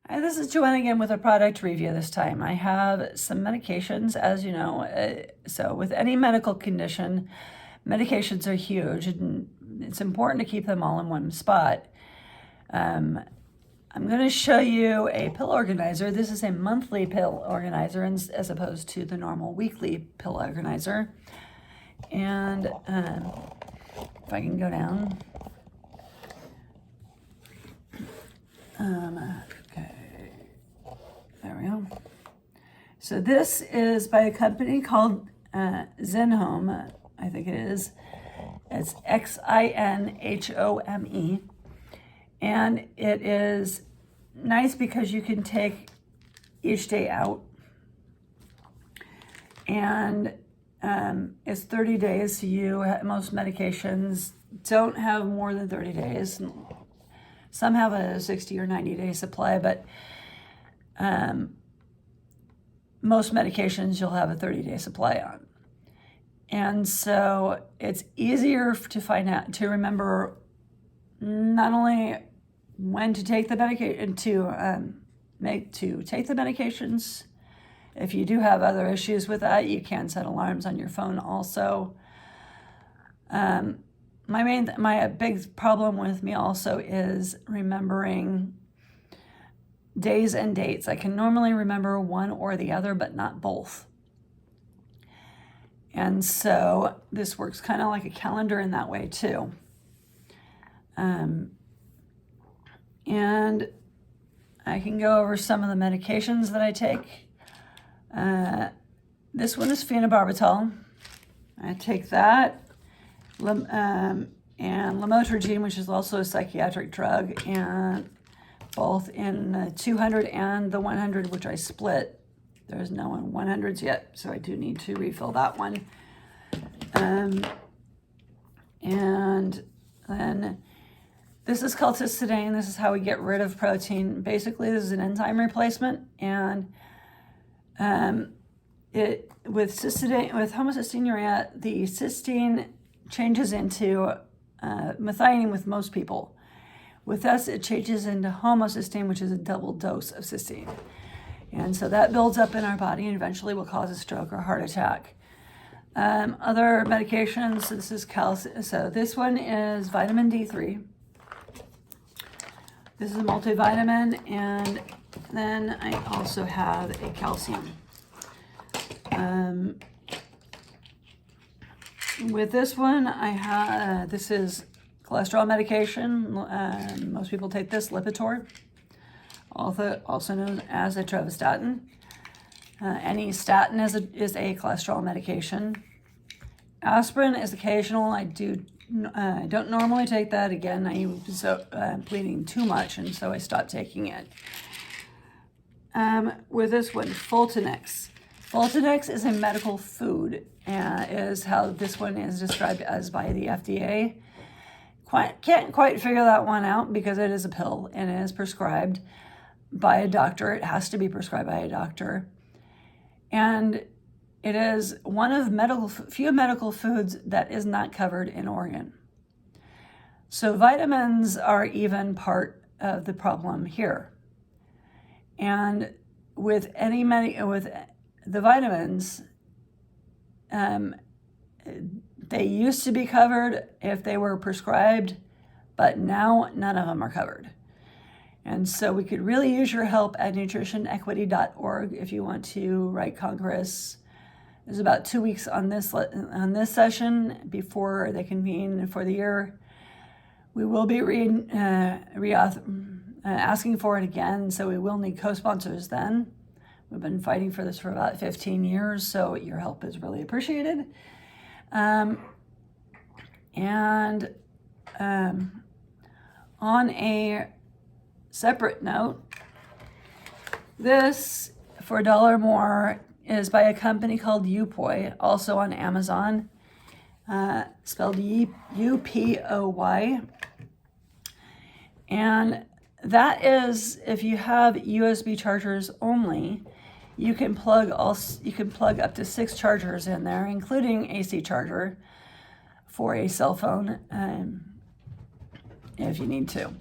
Hi, this is Joanne again with a product review this time. I have some medications, as you know. So with any medical condition, medications are huge, and it's important to keep them all in one spot. I'm going to show you a pill organizer. This is a monthly pill organizer as opposed to the normal weekly pill organizer. And if I can go down. Okay, there we go. So this is by a company called Zinhome, I think it is. It's Xinhome. And it is nice because you can take each day out. And it's 30 days, so most medications don't have more than 30 days. Some have a 60 or 90 day supply, but most medications you'll have a 30-day supply on. And so it's easier to find out, to remember not only when to take the medication, to take the medications. If you do have other issues with that, you can set alarms on your phone also. My big problem with me also is remembering days and dates. I can normally remember one or the other, but not both. And so this works kind of like a calendar in that way too. And I can go over some of the medications that I take. This one is phenobarbital. I take that. And lamotrigine, which is also a psychiatric drug, and both in the 200 and the 100, which I split. There's no 100s yet, so I do need to refill that one. And then this is called cystidane. This is how we get rid of protein. Basically, this is an enzyme replacement, and with homocystinuria, the cysteine changes into methionine with most people. With us, it changes into homocysteine, which is a double dose of cysteine. And so that builds up in our body and eventually will cause a stroke or heart attack. Other medications, this is calcium. So this one is vitamin D3. This is a multivitamin, and then I also have a calcium. With this one, I have, this is cholesterol medication. Most people take this, Lipitor, also known as atorvastatin. Any statin is a cholesterol medication. Aspirin is occasional. I don't normally take that. Again, I'm bleeding too much, and so I stopped taking it. With this one, Fultinex. Fultinex is a medical food, is how this one is described as by the FDA. Can't quite figure that one out because it is a pill and it is prescribed by a doctor. It has to be prescribed by a doctor. And it is one of few medical foods that is not covered in Oregon. So vitamins are even part of the problem here. And with the vitamins, they used to be covered if they were prescribed, but now none of them are covered. And so we could really use your help at nutritionequity.org if you want to write Congress. There's about 2 weeks on this session before they convene for the year. We will be asking for it again, so we will need co-sponsors then. We've been fighting for this for about 15 years, so your help is really appreciated. On a separate note, this, for $1 more, is by a company called Upoy, also on Amazon, spelled UPOY. And that is, if you have USB chargers only, you can plug up to 6 chargers in there, including AC charger for a cell phone, if you need to.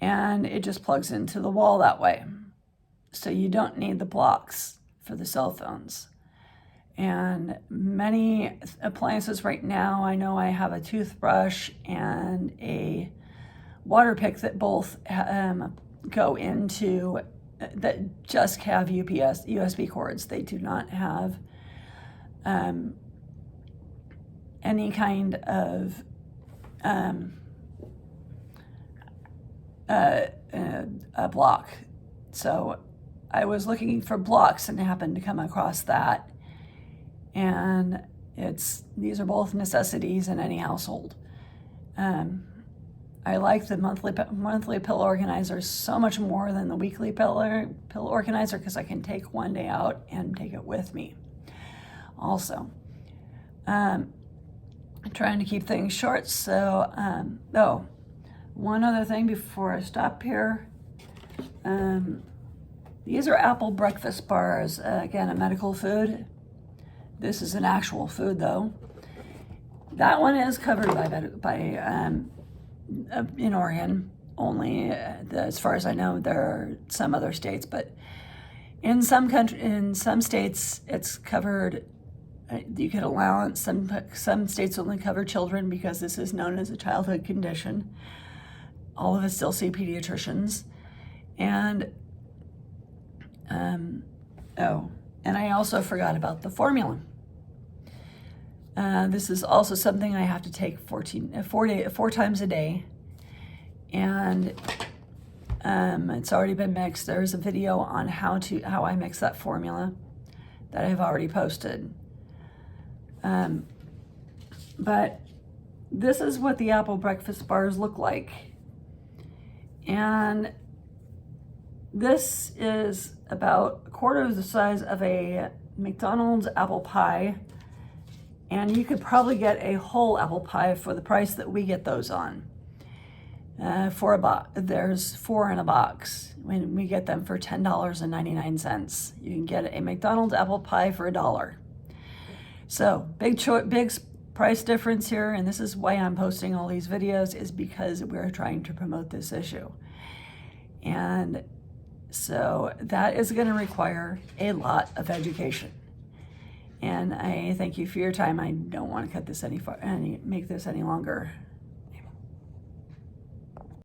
and it just plugs into the wall that way. So you don't need the blocks for the cell phones. And many appliances right now, I know I have a toothbrush and a water pick that both go into, that just have USB cords. They do not have any kind of a block. So I was looking for blocks and happened to come across that. And these are both necessities in any household. I like the monthly pill organizer so much more than the weekly pill organizer, because I can take one day out and take it with me. Also, I'm trying to keep things short. So, one other thing before I stop here. These are apple breakfast bars. Again, a medical food. This is an actual food, though. That one is covered by in Oregon only. As far as I know, there are some other states, but in some states, it's covered. You get allowance. Some states only cover children because this is known as a childhood condition. All of us still see pediatricians, and and I also forgot about the formula. This is also something I have to take 4 times a day, and it's already been mixed. There's a video on how I mix that formula that I've already posted. But this is what the apple breakfast bars look like, and this is about a quarter of the size of a McDonald's apple pie. And you could probably get a whole apple pie for the price that we get those on. For a box, there's 4 in a box. When we get them for $10.99, you can get a McDonald's apple pie for $1. So big price difference here, and this is why I'm posting all these videos, is because we're trying to promote this issue. And so that is going to require a lot of education. And I thank you for your time. I don't want to cut this make this any longer.